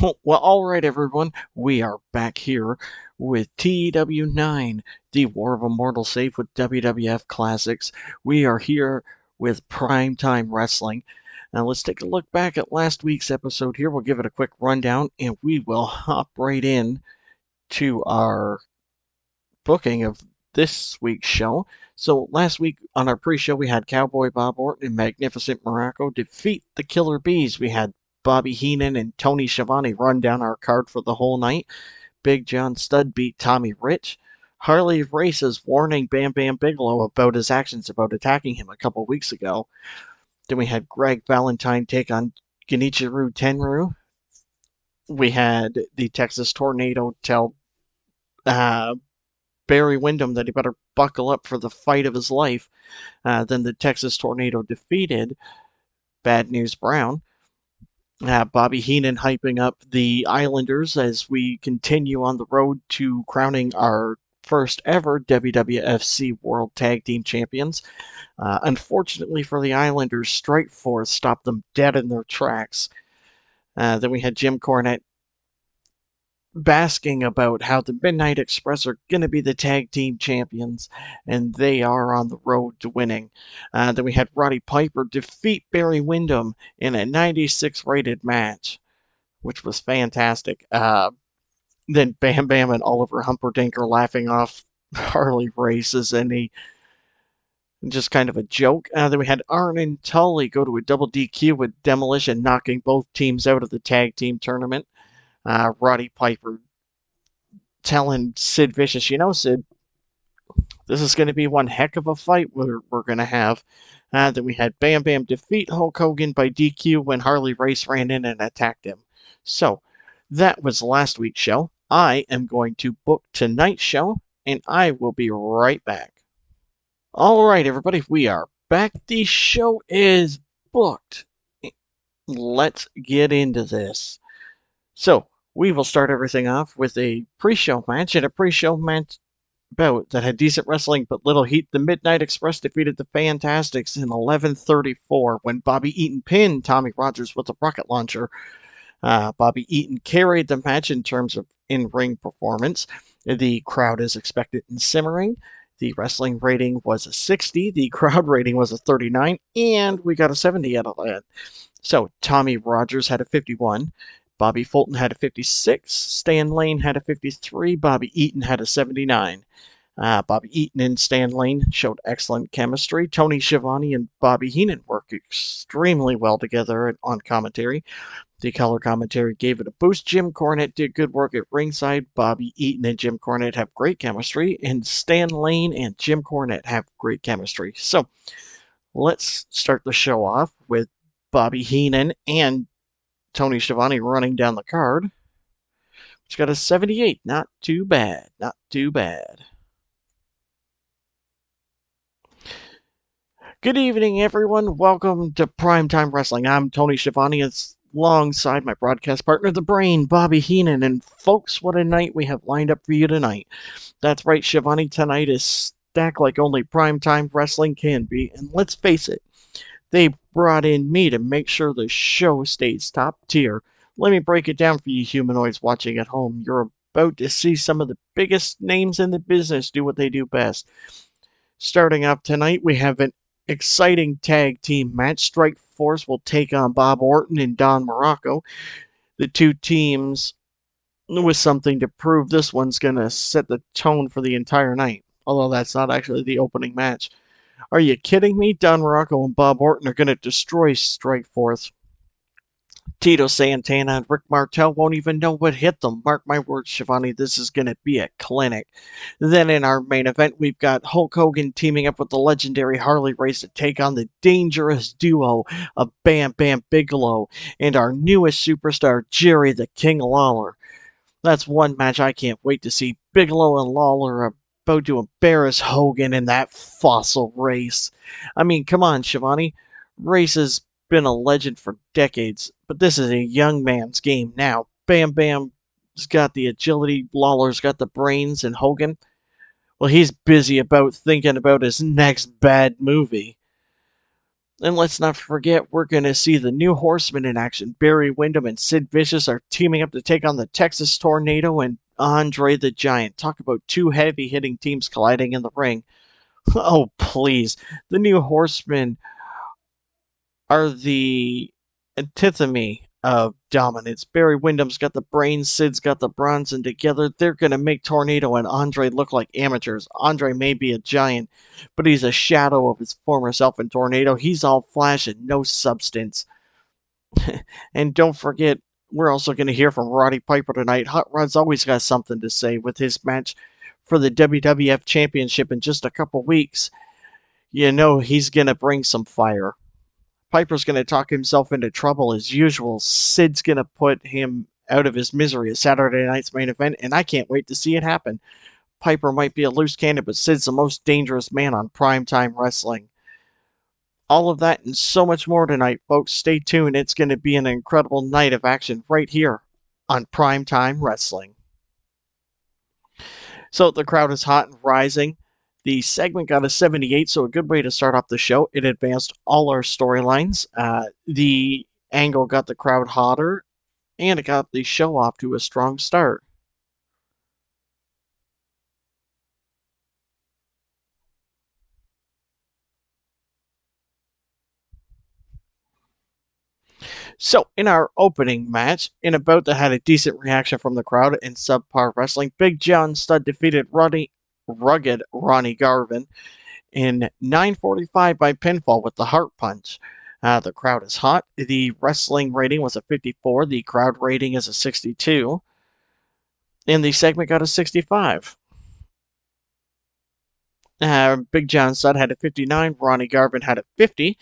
Well, alright everyone, we are back here with TEW 9, the War of Immortals save with WWF Classics. We are here with Primetime Wrestling. Now let's take a look back at last week's episode here. We'll give it a quick rundown and we will hop right in to our booking of this week's show. So last week on our pre-show we had Cowboy Bob Orton and Magnificent Morocco defeat the Killer Bees. We had Bobby Heenan and Tony Schiavone run down our card for the whole night. Big John Studd beat Tommy Rich. Harley Race is warning Bam Bam Bigelow about his actions about attacking him a couple weeks ago. Then we had Greg Valentine take on Genichiro Tenryu. We had the Texas Tornado tell Barry Windham that he better buckle up for the fight of his life. Then the Texas Tornado defeated Bad News Brown. Bobby Heenan hyping up the Islanders as we continue on the road to crowning our first ever WWFC World Tag Team Champions. Unfortunately for the Islanders, Strikeforce stopped them dead in their tracks. Then we had Jim Cornette basking about how the Midnight Express are going to be the tag team champions, and they are on the road to winning. Then we had Roddy Piper defeat Barry Windham in a 96 rated match, which was fantastic. Then Bam Bam and Oliver Humperdinck are laughing off Harley Races, and just kind of a joke. Then we had Arn and Tully go to a double DQ with Demolition, knocking both teams out of the tag team tournament. Roddy Piper telling Sid Vicious, Sid, this is going to be one heck of a fight we're going to have. Then we had Bam Bam defeat Hulk Hogan by DQ when Harley Race ran in and attacked him. So, that was last week's show. I am going to book tonight's show, and I will be right back. Alright, everybody, we are back. The show is booked. Let's get into this. So, we will start everything off with a pre-show match, and a pre-show match bout that had decent wrestling but little heat. The Midnight Express defeated the Fantastics in 11:34 when Bobby Eaton pinned Tommy Rogers with a rocket launcher. Bobby Eaton carried the match in terms of in-ring performance. The crowd is expectant and simmering. The wrestling rating was a 60, the crowd rating was a 39, and we got a 70 out of that. So, Tommy Rogers had a 51. Bobby Fulton had a 56, Stan Lane had a 53, Bobby Eaton had a 79. Bobby Eaton and Stan Lane showed excellent chemistry. Tony Schiavone and Bobby Heenan worked extremely well together on commentary. The color commentary gave it a boost. Jim Cornette did good work at ringside. Bobby Eaton and Jim Cornette have great chemistry, and Stan Lane and Jim Cornette have great chemistry. So, let's start the show off with Bobby Heenan and Tony Schiavone running down the card. It's got a 78. Not too bad. Not too bad. Good evening, everyone. Welcome to Primetime Wrestling. I'm Tony Schiavone. It's alongside my broadcast partner, the Brain, Bobby Heenan. And folks, what a night we have lined up for you tonight. That's right, Schiavone. Tonight is stacked like only Primetime Wrestling can be. And let's face it, they brought in me to make sure the show stays top tier. Let me break it down for you humanoids watching at home. You're about to see some of the biggest names in the business do what they do best. Starting off tonight, we have an exciting tag team match. Strikeforce will take on Bob Orton and Don Morocco. The two teams with something to prove. This one's going to set the tone for the entire night, although that's not actually the opening match. Are you kidding me? Don Morocco and Bob Orton are going to destroy Strikeforce. Tito Santana and Rick Martel won't even know what hit them. Mark my words, Schiavone, this is going to be a clinic. Then in our main event, we've got Hulk Hogan teaming up with the legendary Harley Race to take on the dangerous duo of Bam Bam Bigelow and our newest superstar, Jerry the King Lawler. That's one match I can't wait to see. Bigelow and Lawler are about to embarrass Hogan in that fossil race. I mean, come on, Schiavone. Race has been a legend for decades, but this is a young man's game now. Bam Bam's got the agility, Lawler's got the brains, and Hogan, well, he's busy thinking about his next bad movie. And let's not forget, we're going to see the new Horsemen in action. Barry Windham and Sid Vicious are teaming up to take on the Texas Tornado and Andre the Giant. Talk about two heavy hitting teams colliding in the ring. Oh, please. The new Horsemen are the antithemy of dominance. Barry Windham's got the brains, Sid's got the bronze, and together they're going to make Tornado and Andre look like amateurs. Andre may be a giant, but he's a shadow of his former self in Tornado. He's all flash and no substance. And don't forget, we're also going to hear from Roddy Piper tonight. Hot Rod's always got something to say with his match for the WWF Championship in just a couple weeks. You know he's going to bring some fire. Piper's going to talk himself into trouble as usual. Sid's going to put him out of his misery at Saturday night's main event, and I can't wait to see it happen. Piper might be a loose cannon, but Sid's the most dangerous man on primetime wrestling. All of that and so much more tonight, folks. Stay tuned. It's going to be an incredible night of action right here on Primetime Wrestling. So the crowd is hot and rising. The segment got a 78, so a good way to start off the show. It advanced all our storylines. The angle got the crowd hotter, and it got the show off to a strong start. So, in our opening match, in a bout that had a decent reaction from the crowd in subpar wrestling, Big John Studd defeated rugged Ronnie Garvin in 9:45 by pinfall with the Heart Punch. The crowd is hot. The wrestling rating was a 54. The crowd rating is a 62. And the segment got a 65. Big John Studd had a 59. Ronnie Garvin had a 50.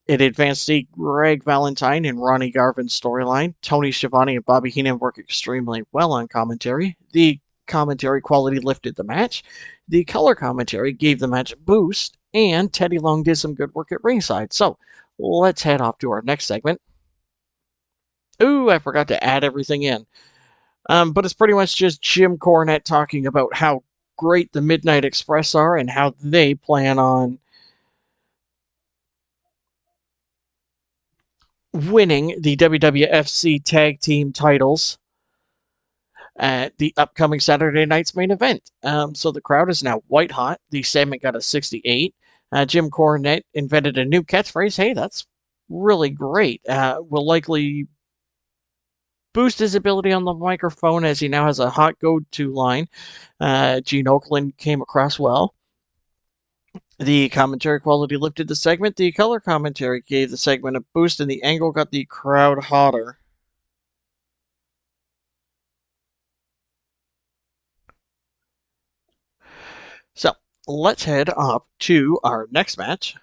It advanced the Greg Valentine and Ronnie Garvin storyline. Tony Schiavone and Bobby Heenan work extremely well on commentary. The commentary quality lifted the match. The color commentary gave the match a boost, and Teddy Long did some good work at ringside. So let's head off to our next segment. Ooh, I forgot to add everything in. But it's pretty much just Jim Cornette talking about how great the Midnight Express are and how they plan on winning the WWFC Tag Team titles at the upcoming Saturday night's main event. So the crowd is now white hot. The segment got a 68. Jim Cornette invented a new catchphrase. Hey, that's really great. Will likely boost his ability on the microphone as he now has a hot go-to line. Gene Okerlund came across well. The commentary quality lifted the segment. The color commentary gave the segment a boost, and the angle got the crowd hotter. So, let's head up to our next match.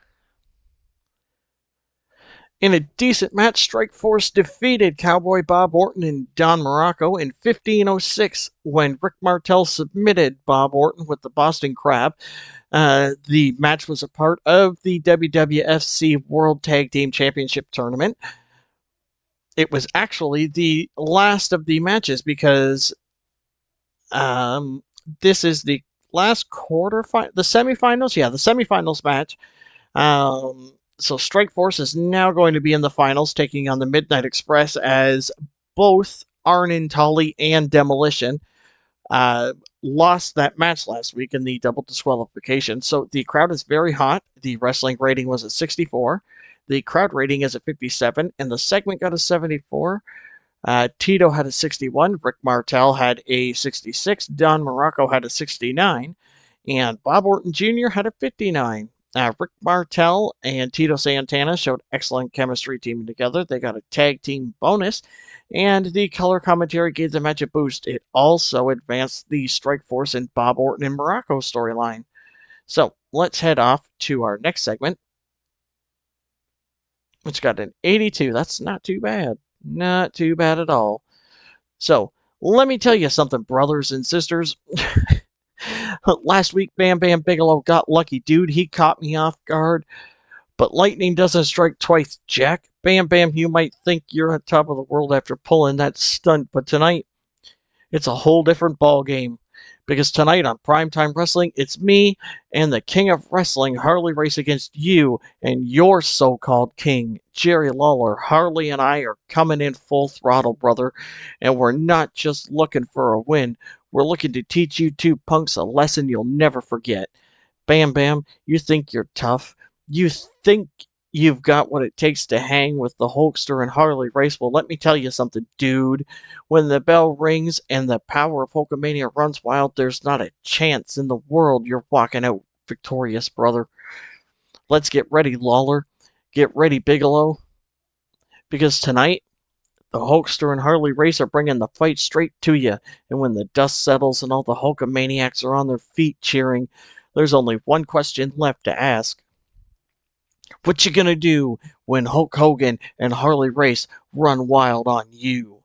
In a decent match, Strikeforce defeated Cowboy Bob Orton and Don Morocco in 15:06 when Rick Martel submitted Bob Orton with the Boston Crab. The match was a part of the WWFC World Tag Team Championship Tournament. It was actually the last of the matches because this is the last the semifinals. Yeah, the semifinals match. So Strikeforce is now going to be in the finals, taking on the Midnight Express as both Arn Tully and Demolition lost that match last week in the double disqualification. So the crowd is very hot. The wrestling rating was a 64. The crowd rating is a 57, and the segment got a 74. Tito had a 61. Rick Martel had a 66. Don Morocco had a 69. And Bob Orton Jr. had a 59. Rick Martel and Tito Santana showed excellent chemistry teaming together. They got a tag team bonus, and the color commentary gave the match a boost. It also advanced the Strikeforce and Bob Orton and Morocco storyline. So let's head off to our next segment, which got an 82. That's not too bad. Not too bad at all. So let me tell you something, brothers and sisters. Last week, Bam Bam Bigelow got lucky, dude. He caught me off guard. But lightning doesn't strike twice, Jack. Bam Bam, you might think you're on top of the world after pulling that stunt, but tonight, it's a whole different ball game. Because tonight on Primetime Wrestling, it's me and the King of Wrestling, Harley Race, against you and your so-called king, Jerry Lawler. Harley and I are coming in full throttle, brother, and we're not just looking for a win. We're looking to teach you two punks a lesson you'll never forget. Bam Bam, you think you're tough. You think you've got what it takes to hang with the Hulkster and Harley Race. Well, let me tell you something, dude. When the bell rings and the power of Hulkamania runs wild, there's not a chance in the world you're walking out victorious, brother. Let's get ready, Lawler. Get ready, Bigelow. Because tonight, the Hulkster and Harley Race are bringing the fight straight to you. And when the dust settles and all the Hulkamaniacs are on their feet cheering, there's only one question left to ask. What you gonna do when Hulk Hogan and Harley Race run wild on you?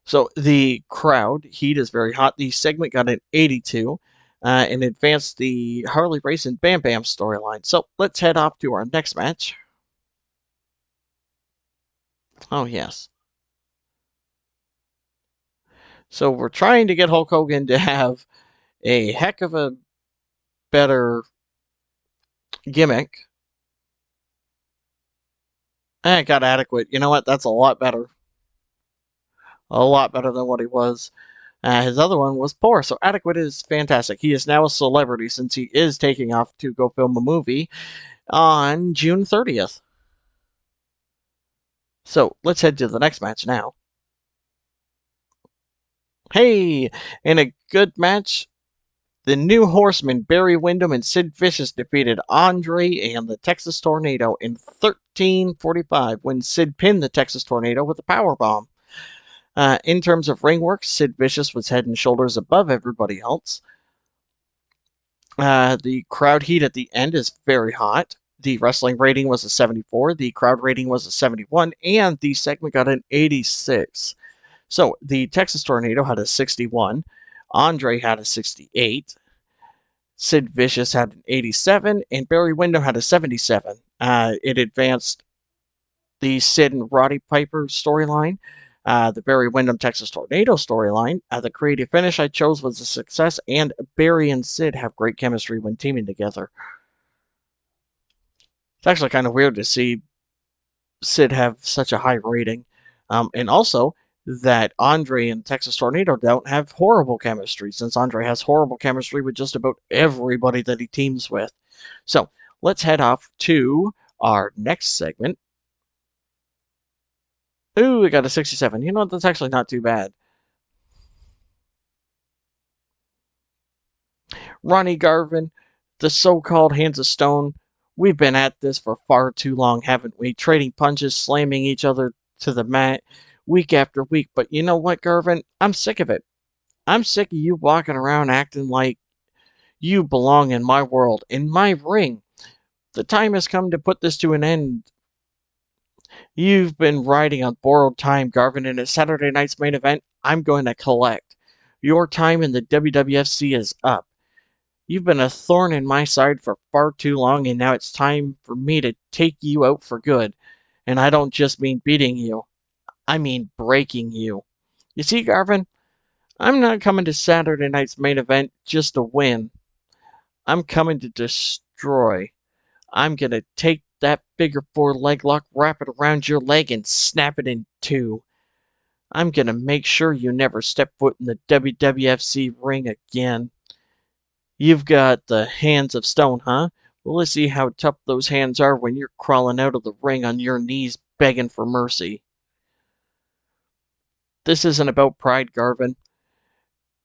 So the crowd heat is very hot. The segment got an 82 and advanced the Harley Race and Bam Bam storyline. So let's head off to our next match. Oh, yes. So we're trying to get Hulk Hogan to have a heck of a better gimmick. It got adequate. You know what? That's a lot better. A lot better than what he was. His other one was poor, so adequate is fantastic. He is now a celebrity since he is taking off to go film a movie on June 30th. So let's head to the next match now. Hey, in a good match, the New Horsemen, Barry Windham and Sid Vicious, defeated Andre and the Texas Tornado in 13:45 when Sid pinned the Texas Tornado with a powerbomb. In terms of ring work, Sid Vicious was head and shoulders above everybody else. The crowd heat at the end is very hot. The wrestling rating was a 74, the crowd rating was a 71, and the segment got an 86. So the Texas Tornado had a 61, Andre had a 68, Sid Vicious had an 87, and Barry Windham had a 77. It advanced the Sid and Roddy Piper storyline, the Barry Windham Texas Tornado storyline. The creative finish I chose was a success, and Barry and Sid have great chemistry when teaming together. It's actually kind of weird to see Sid have such a high rating. And also that Andre and Texas Tornado don't have horrible chemistry, since Andre has horrible chemistry with just about everybody that he teams with. So let's head off to our next segment. Ooh, we got a 67. You know what? That's actually not too bad. Ronnie Garvin, the so-called Hands of Stone. We've been at this for far too long, haven't we? Trading punches, slamming each other to the mat week after week. But you know what, Garvin? I'm sick of it. I'm sick of you walking around acting like you belong in my world, in my ring. The time has come to put this to an end. You've been riding on borrowed time, Garvin, and at Saturday night's main event, I'm going to collect. Your time in the WWFC is up. You've been a thorn in my side for far too long, and now it's time for me to take you out for good. And I don't just mean beating you, I mean breaking you. You see, Garvin, I'm not coming to Saturday night's main event just to win. I'm coming to destroy. I'm gonna take that figure four leg lock, wrap it around your leg, and snap it in two. I'm gonna make sure you never step foot in the WWFC ring again. You've got the hands of stone, huh? Well, let's see how tough those hands are when you're crawling out of the ring on your knees begging for mercy. This isn't about pride, Garvin.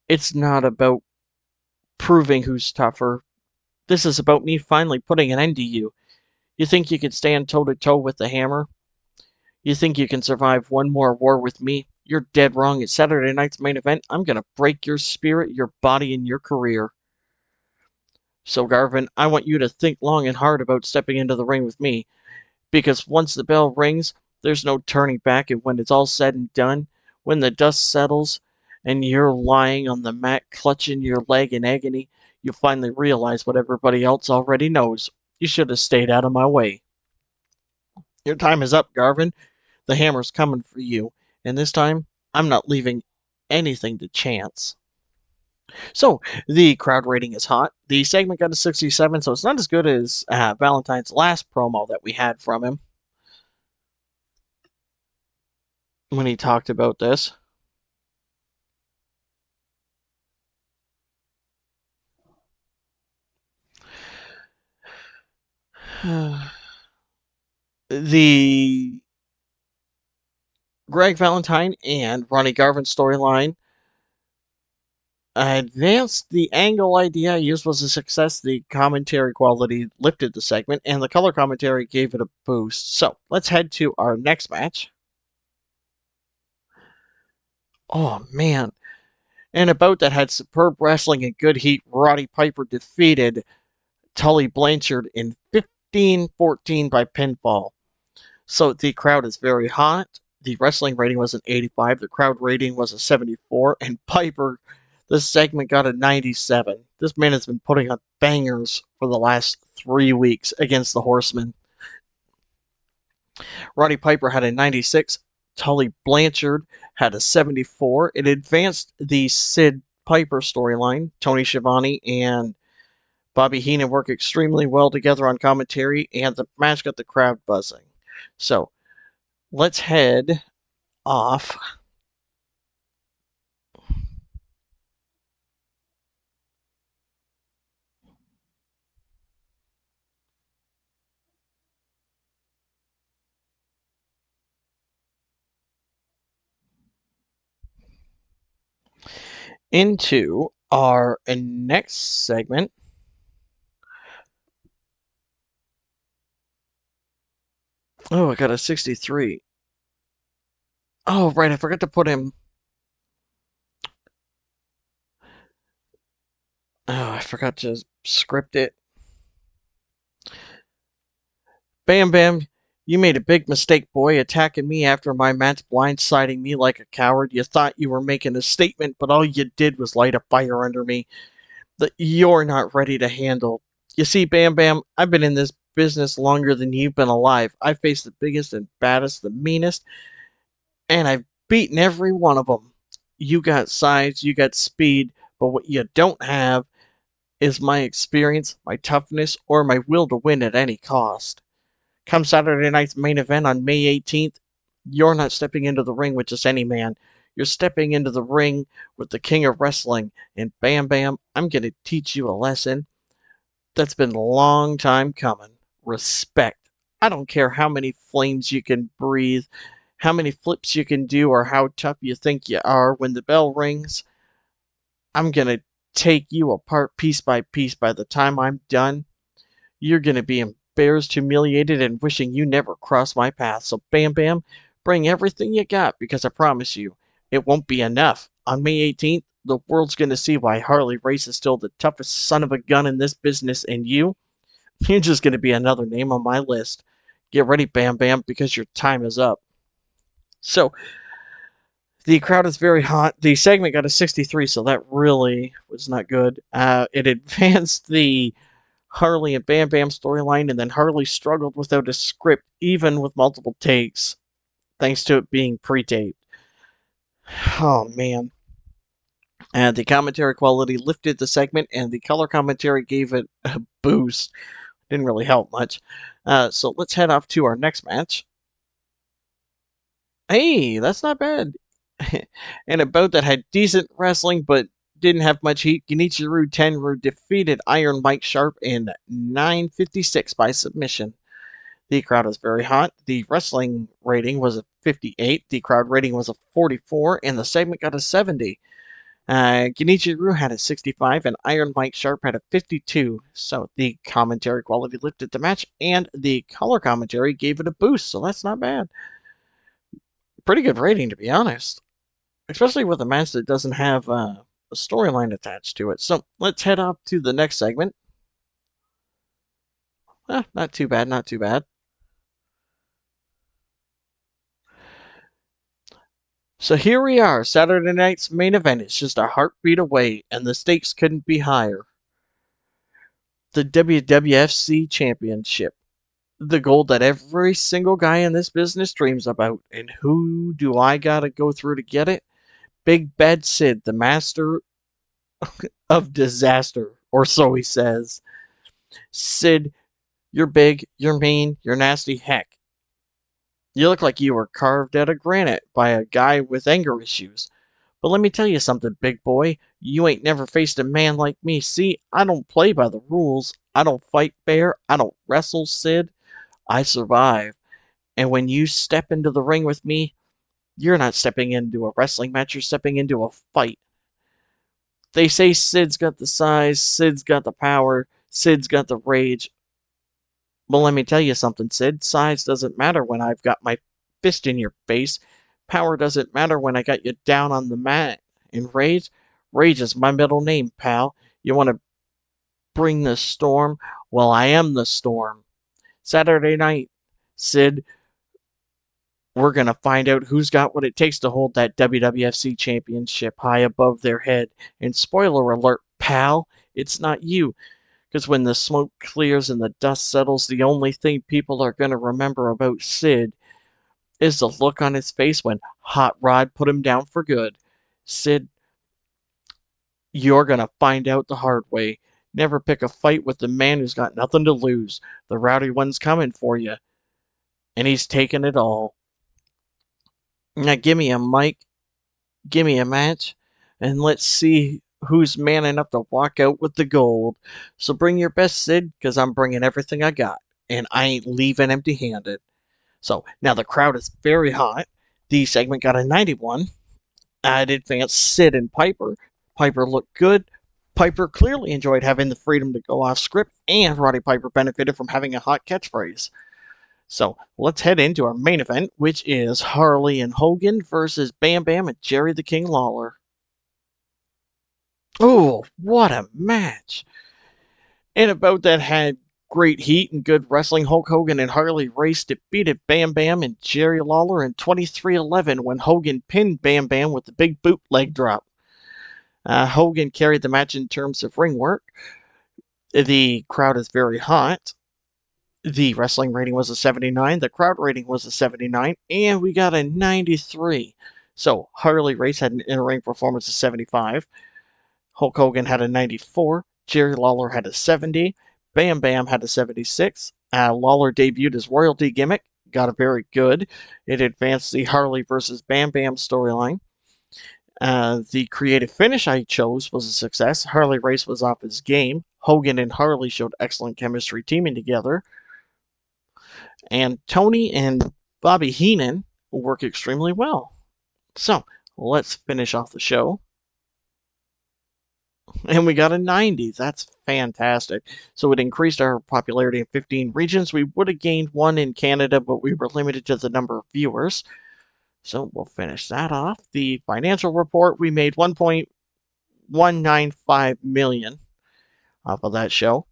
It's not about proving who's tougher. This is about me finally putting an end to you. You think you can stand toe-to-toe with the hammer? You think you can survive one more war with me? You're dead wrong. At Saturday night's main event, I'm gonna break your spirit, your body, and your career. So, Garvin, I want you to think long and hard about stepping into the ring with me, because once the bell rings, there's no turning back, and when it's all said and done, when the dust settles, and you're lying on the mat clutching your leg in agony, you'll finally realize what everybody else already knows. You should have stayed out of my way. Your time is up, Garvin. The hammer's coming for you, and this time, I'm not leaving anything to chance. So the crowd rating is hot. The segment got a 67, so it's not as good as Valentine's last promo that we had from him when he talked about this. The Greg Valentine and Ronnie Garvin storyline advanced the angle idea I used was a success. The commentary quality lifted the segment, and the color commentary gave it a boost. So let's head to our next match. Oh man. In a bout that had superb wrestling and good heat, Roddy Piper defeated Tully Blanchard in 15-14 by pinfall. So the crowd is very hot. The wrestling rating was an 85. The crowd rating was a 74. And Piper, this segment got a 97. This man has been putting on bangers for the last 3 weeks against the Horsemen. Roddy Piper had a 96. Tully Blanchard had a 74. It advanced the Sid Piper storyline. Tony Schiavone and Bobby Heenan work extremely well together on commentary, and the match got the crowd buzzing. So let's head off into our next segment. Oh, I got a 63. Oh, right, I forgot to put him. Oh, I forgot to script it. Bam Bam, you made a big mistake, boy, attacking me after my match, blindsiding me like a coward. You thought you were making a statement, but all you did was light a fire under me that you're not ready to handle. You see, Bam Bam, I've been in this business longer than you've been alive. I've faced the biggest and baddest, the meanest, and I've beaten every one of them. You got size, you got speed, but what you don't have is my experience, my toughness, or my will to win at any cost. Come Saturday night's main event on May 18th, you're not stepping into the ring with just any man. You're stepping into the ring with the king of wrestling. And Bam Bam, I'm going to teach you a lesson that's been a long time coming. Respect. I don't care how many flames you can breathe, how many flips you can do, or how tough you think you are. When the bell rings, I'm going to take you apart piece by piece. By the time I'm done, you're going to be embarrassed, humiliated, and wishing you never crossed my path. So, Bam Bam, bring everything you got because I promise you, it won't be enough. On May 18th, the world's going to see why Harley Race is still the toughest son of a gun in this business, and you're just going to be another name on my list. Get ready, Bam Bam, because your time is up. So, the crowd is very hot. The segment got a 63, so that really was not good. It advanced the Harley and Bam Bam storyline, and then Harley struggled without a script, even with multiple takes, thanks to it being pre-taped. Oh man. And the commentary quality lifted the segment, and the color commentary gave it a boost. Didn't really help much. So let's head off to our next match. Hey, that's not bad. And a bout that had decent wrestling but didn't have much heat, Genichiro Tenryu defeated Iron Mike Sharp in 9:56 by submission. The crowd was very hot. The wrestling rating was a 58. The crowd rating was a 44, and the segment got a 70. Genichiro had a 65, and Iron Mike Sharp had a 52. So the commentary quality lifted the match, and the color commentary gave it a boost. So that's not bad. Pretty good rating, to be honest, especially with a match that doesn't have a storyline attached to it. So let's head up to the next segment. Not too bad, not too bad. So here we are, Saturday night's main event. It's just a heartbeat away, and the stakes couldn't be higher. The WWFC Championship, the gold that every single guy in this business dreams about. And who do I gotta go through to get it? Big Bad Sid, the master of disaster, or so he says. Sid, you're big, you're mean, you're nasty. Heck, you look like you were carved out of granite by a guy with anger issues. But let me tell you something, big boy. You ain't never faced a man like me. See, I don't play by the rules. I don't fight fair. I don't wrestle, Sid. I survive. And when you step into the ring with me, you're not stepping into a wrestling match, you're stepping into a fight. They say Sid's got the size, Sid's got the power, Sid's got the rage. Well, let me tell you something, Sid. Size doesn't matter when I've got my fist in your face. Power doesn't matter when I got you down on the mat. And rage? Rage is my middle name, pal. You want to bring the storm? Well, I am the storm. Saturday night, Sid, we're going to find out who's got what it takes to hold that WWFC championship high above their head. And spoiler alert, pal, it's not you. Because when the smoke clears and the dust settles, the only thing people are going to remember about Sid is the look on his face when Hot Rod put him down for good. Sid, you're going to find out the hard way. Never pick a fight with the man who's got nothing to lose. The rowdy one's coming for you, and he's taking it all. Now give me a mic, give me a match, and let's see who's man enough to walk out with the gold. So bring your best, Sid, because I'm bringing everything I got, and I ain't leaving empty-handed. So now the crowd is very hot. The segment got a 91. It advanced Sid and Piper. Piper looked good. Piper clearly enjoyed having the freedom to go off script, and Roddy Piper benefited from having a hot catchphrase. So let's head into our main event, which is Harley and Hogan versus Bam Bam and Jerry the King Lawler. Oh, what a match! And about that had great heat and good wrestling. Hulk Hogan and Harley Race defeated Bam Bam and Jerry Lawler in 23-11 when Hogan pinned Bam Bam with the big bootleg drop. Hogan carried the match in terms of ring work. The crowd is very hot. The wrestling rating was a 79, the crowd rating was a 79, and we got a 93. So Harley Race had an in-ring performance of 75. Hulk Hogan had a 94. Jerry Lawler had a 70. Bam Bam had a 76. Lawler debuted his royalty gimmick, got a very good. It advanced the Harley versus Bam Bam storyline. The creative finish I chose was a success. Harley Race was off his game. Hogan and Harley showed excellent chemistry teaming together. And Tony and Bobby Heenan work extremely well. So let's finish off the show. And we got a 90. That's fantastic. So it increased our popularity in 15 regions. We would have gained one in Canada, but we were limited to the number of viewers. So we'll finish that off. The financial report, we made 1.195 million off of that show.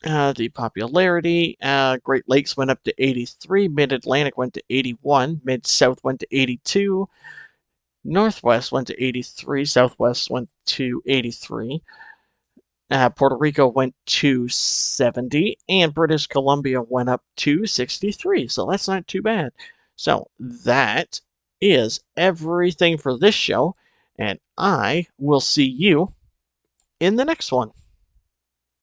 The popularity, Great Lakes went up to 83, Mid-Atlantic went to 81, Mid-South went to 82, Northwest went to 83, Southwest went to 83, Puerto Rico went to 70, and British Columbia went up to 63, so that's not too bad. So that is everything for this show, and I will see you in the next one.